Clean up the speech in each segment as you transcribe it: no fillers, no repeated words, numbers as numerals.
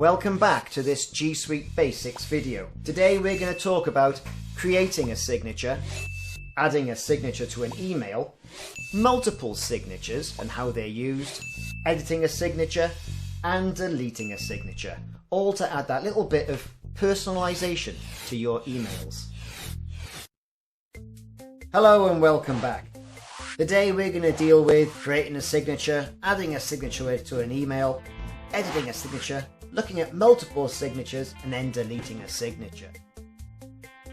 Welcome back to this G Suite Basics video. Today we're going to talk about creating a signature, adding a signature to an email, multiple signatures and how they're used, editing a signature and deleting a signature, all to add that little bit of personalization to your emails. Hello and welcome back. Today we're going to deal with creating a signature, adding a signature to an email, editing a signature, looking at multiple signatures and then deleting a signature.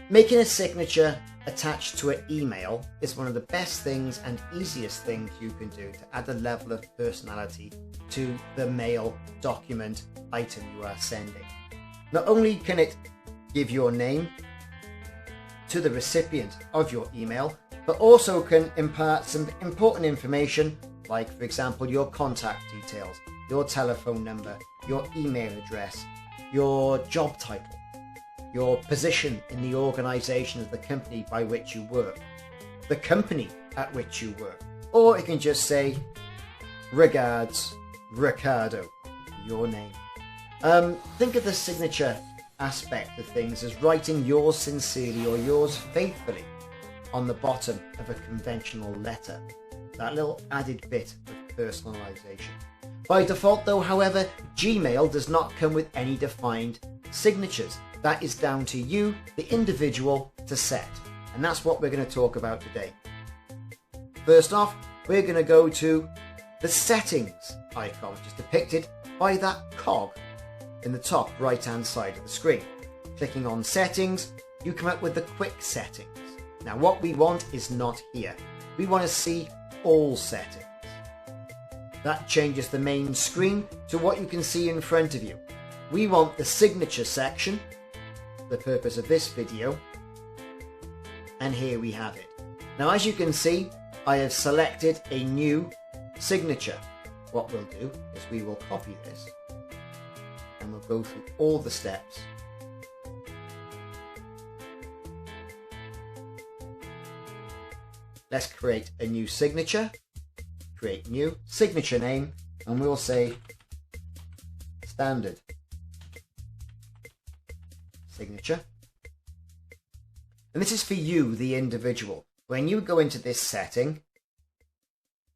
Making a signature attached to an email is one of the best things and easiest things you can do to add a level of personality to the mail, document, item you are sending. Not only can it give your name to the recipient of your email, but also can impart some important information like, for example, your contact details, your telephone number, your email address, your job title, your position in the organisation of the company by which you work, the company at which you work, or it can just say, regards, Ricardo, your name. Think of the signature aspect of things as writing yours sincerely or yours faithfully on the bottom of a conventional letter. That little added bit of personalisation. By default though, however, Gmail does not come with any defined signatures. That is down to you, the individual, to set. And that's what we're going to talk about today. First off, we're going to go to the settings icon, which is depicted by that cog in the top right hand side of the screen. Clicking on settings, you come up with the quick settings. Now what we want is not here. We want to see all settings. That changes the main screen to what you can see in front of you. We want the signature section, the purpose of this video, and here we have it. Now as you can see, I have selected a new signature. What we'll do is we will copy this and we'll go through all the steps. Let's create a new signature. Create new signature name, and we'll say standard signature. And this is for you, the individual. When you go into this setting,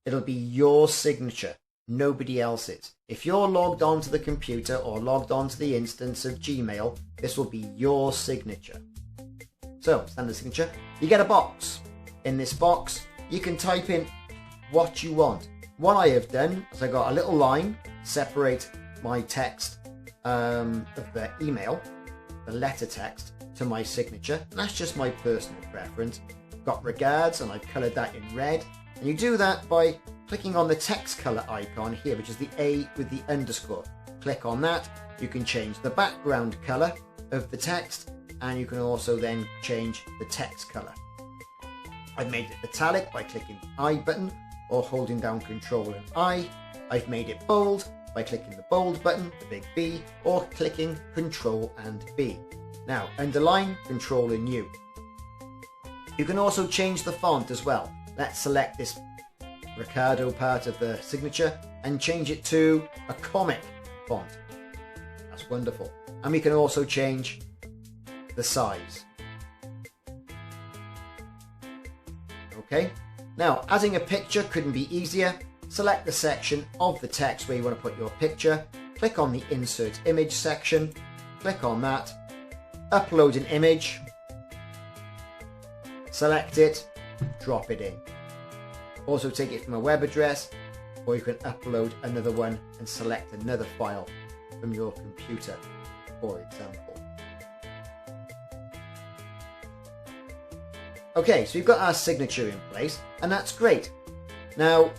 it'll be your signature, nobody else's. If you're logged onto the computer or logged onto the instance of Gmail, this will be your signature. So, standard signature. You get a box. In this box, you can type in what you want. What I have done is I got a little line separate my text of the email, the letter text, to my signature, and that's just my personal preference. I've got regards and I've coloured that in red, and you do that by clicking on the text colour icon here, which is the A with the underscore. Click on that. You can change the background colour of the text, and you can also then change the text colour. I've made it italic by clicking the I button or holding down Control and I. I've made it bold by clicking the bold button, the big B, or clicking Control and B. Now, underline, Control and U. You can also change the font as well. Let's select this Ricardo part of the signature and change it to a comic font. That's wonderful. And we can also change the size. Okay, now adding a picture couldn't be easier. Select the section of the text where you want to put your picture, click on the insert image section, click on that, upload an image, select it, drop it in. Also take it from a web address, or you can upload another one and select another file from your computer, for example. Okay, so we've got our signature in place, and that's great. Now,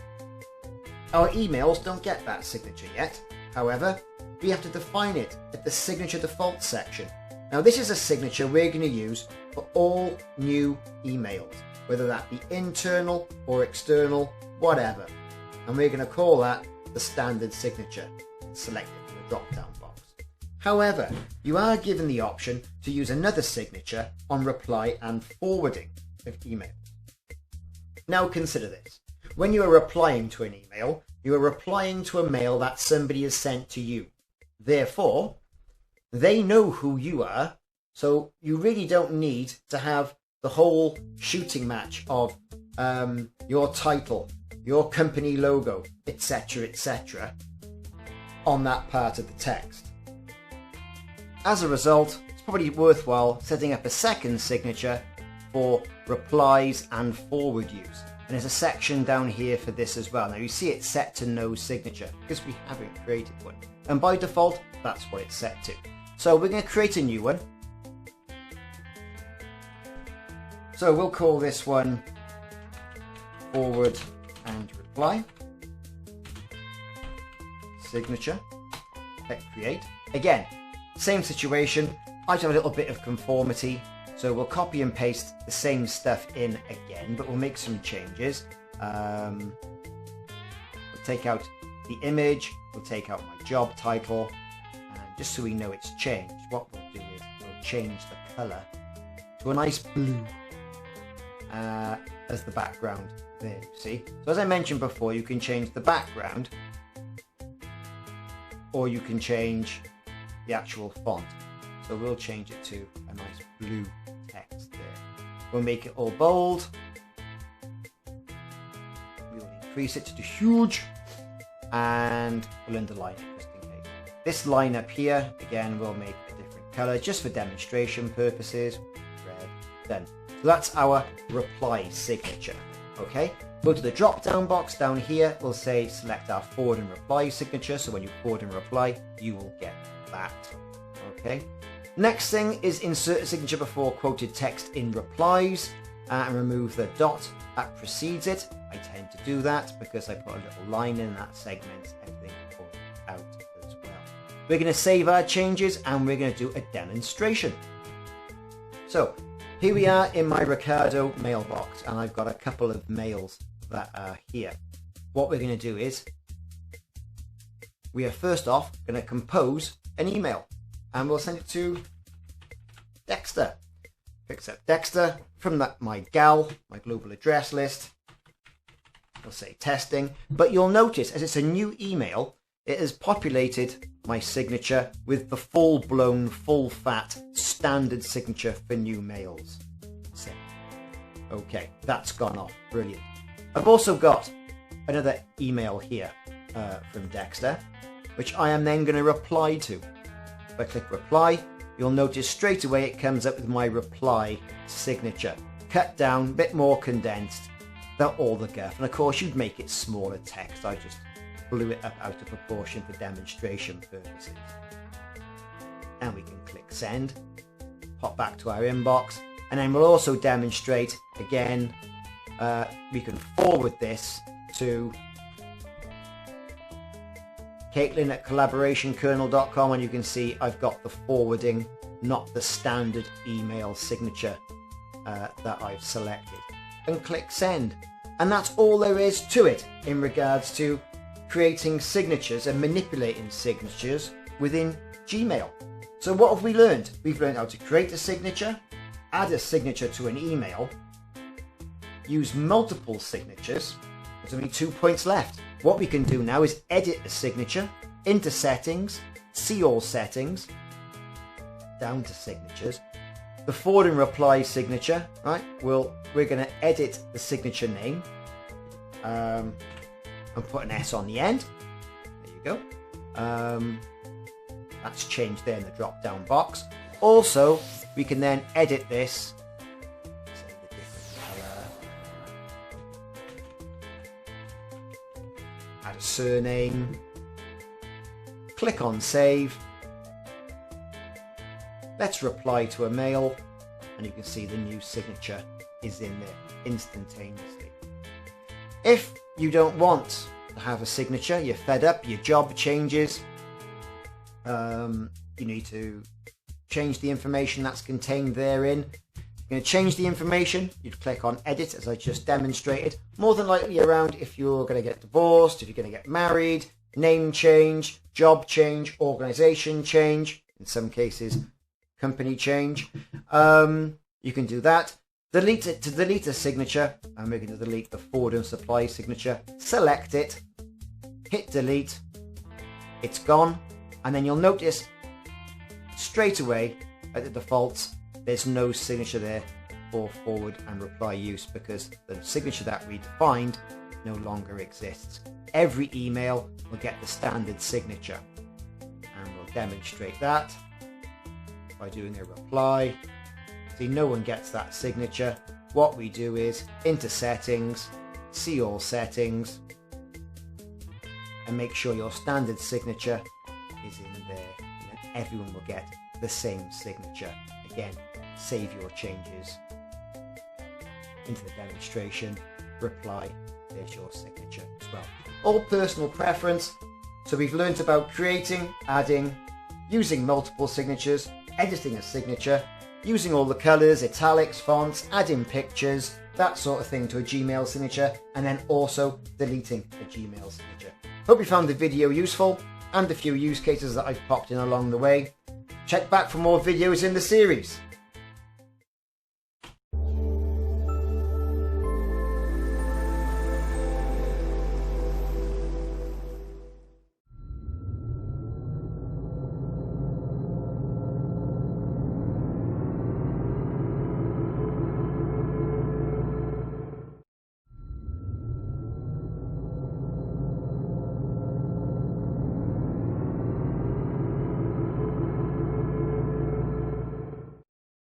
our emails don't get that signature yet. However, we have to define it at the signature default section. Now, this is a signature we're going to use for all new emails, whether that be internal or external, whatever. And we're going to call that the standard signature and select it from the drop-down box. However, you are given the option to use another signature on reply and forwarding of email. Now consider this. When you are replying to an email, you are replying to a mail that somebody has sent to you. Therefore, they know who you are, so you really don't need to have the whole shooting match of your title, your company logo, etc., etc. on that part of the text. As a result, it's probably worthwhile setting up a second signature for replies and forward use. And there's a section down here for this as well. Now you see it's set to no signature because we haven't created one. And by default, that's what it's set to. So we're going to create a new one. So we'll call this one forward and reply. Signature. Click create. Again, same situation. I have a little bit of conformity. So we'll copy and paste the same stuff in again, but we'll make some changes. We'll take out the image, we'll take out my job title, and just so we know it's changed, what we'll do is we'll change the colour to a nice blue as the background there, you see. So as I mentioned before, you can change the background, or you can change the actual font. So we'll change it to a nice blue text there. We'll make it all bold. We'll increase it to huge, and we'll underline it just in case. This line up here, again, we'll make a different color just for demonstration purposes. Red, done. So that's our reply signature. Okay, go to the drop down box down here. We'll say select our forward and reply signature. So when you forward and reply, you will get that. Okay. Next thing is insert a signature before quoted text in replies and remove the dot that precedes it. I tend to do that because I put a little line in that segment, everything out as well. We're going to save our changes and we're going to do a demonstration. So here we are in my Ricardo mailbox, and I've got a couple of mails that are here. What we're going to do is we are first off going to compose an email. And we'll send it to Dexter. Picks up Dexter from my global address list. We'll say testing. But you'll notice, as it's a new email, it has populated my signature with the full-blown, full-fat standard signature for new mails. Okay, that's gone off. Brilliant. I've also got another email here from Dexter, which I am then going to reply to. If I click reply, you'll notice straight away it comes up with my reply signature. Cut down, a bit more condensed than all the guff. And of course you'd make it smaller text. I just blew it up out of proportion for demonstration purposes. And we can click send, pop back to our inbox, and then we'll also demonstrate again, we can forward this to Caitlin at collaborationkernel.com, and you can see I've got the forwarding, not the standard email signature that I've selected. And click send. And that's all there is to it in regards to creating signatures and manipulating signatures within Gmail. So what have we learned? We've learned how to create a signature, add a signature to an email, use multiple signatures. There's only 2 points left. What we can do now is edit a signature into settings, see all settings, down to signatures. The forward and reply signature, right? We're going to edit the signature name and put an S on the end. There you go. That's changed there in the drop down box. Also, we can then edit this. Add a surname, click on save, let's reply to a mail, and you can see the new signature is in there instantaneously. If you don't want to have a signature, you're fed up, your job changes, you need to change the information that's contained therein. You're going to change the information, you'd click on edit as I just demonstrated. More than likely around if you're going to get divorced, if you're going to get married, name change, job change, organization change, in some cases company change. You can do that. Delete it. To delete a signature, and we're going to delete the forward and supply signature. Select it, hit delete, it's gone, and then you'll notice straight away at the defaults, there's no signature there for forward and reply use because the signature that we defined no longer exists. Every email will get the standard signature, and we'll demonstrate that by doing a reply. See, no one gets that signature. What we do is into settings, see all settings, and make sure your standard signature is in there, and then everyone will get the same signature. Again, save your changes into the demonstration, reply, there's your signature as well. All personal preference. So we've learnt about creating, adding, using multiple signatures, editing a signature, using all the colours, italics, fonts, adding pictures, that sort of thing to a Gmail signature, and then also deleting a Gmail signature. Hope you found the video useful and a few use cases that I've popped in along the way. Check back for more videos in the series.